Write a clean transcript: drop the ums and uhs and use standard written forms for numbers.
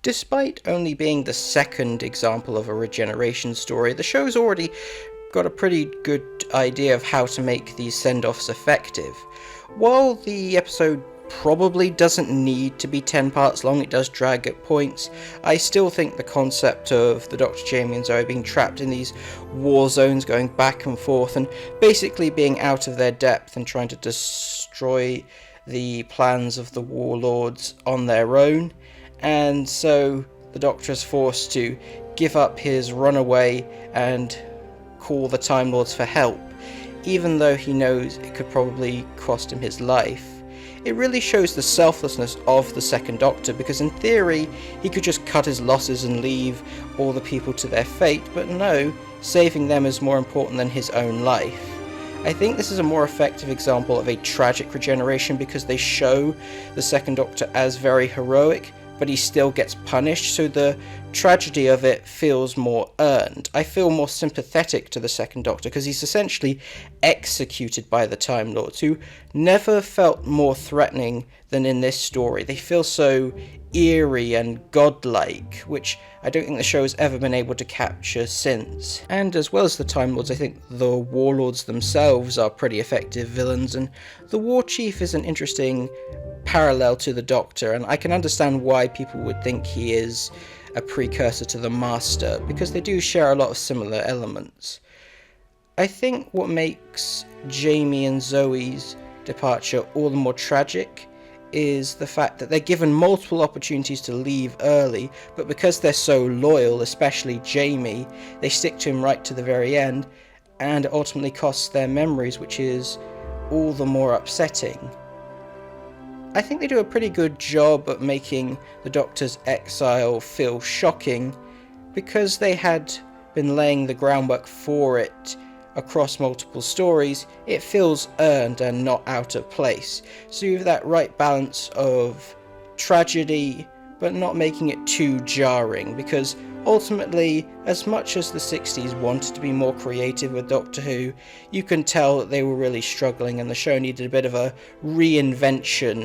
Despite only being the second example of a regeneration story, the show's already got a pretty good idea of how to make these send-offs effective. While the episode probably doesn't need to be 10 parts long, it does drag at points, I still think the concept of the Dr. Jamie and Zoe being trapped in these war zones, going back and forth, and basically being out of their depth and trying to destroy the plans of the warlords on their own, and so the Doctor is forced to give up his runaway and call the Time Lords for help, even though he knows it could probably cost him his life. It really shows the selflessness of the Second Doctor, because in theory he could just cut his losses and leave all the people to their fate, but no, saving them is more important than his own life. I think this is a more effective example of a tragic regeneration because they show the Second Doctor as very heroic, but he still gets punished, so the tragedy of it feels more earned. I feel more sympathetic to the Second Doctor because he's essentially executed by the Time Lords, who never felt more threatening than in this story. They feel so eerie and godlike, which I don't think the show has ever been able to capture since. And as well as the Time Lords, I think the Warlords themselves are pretty effective villains, and the War Chief is an interesting parallel to the Doctor, and I can understand why people would think he is a precursor to the Master, because they do share a lot of similar elements. I think what makes Jamie and Zoe's departure all the more tragic is the fact that they're given multiple opportunities to leave early, but because they're so loyal, especially Jamie, they stick to him right to the very end, and it ultimately costs their memories, which is all the more upsetting. I think they do a pretty good job at making the Doctor's exile feel shocking, because they had been laying the groundwork for it across multiple stories. It feels earned and not out of place. So you have that right balance of tragedy, but not making it too jarring, because ultimately, as much as the 60s wanted to be more creative with Doctor Who, you can tell that they were really struggling and the show needed a bit of a reinvention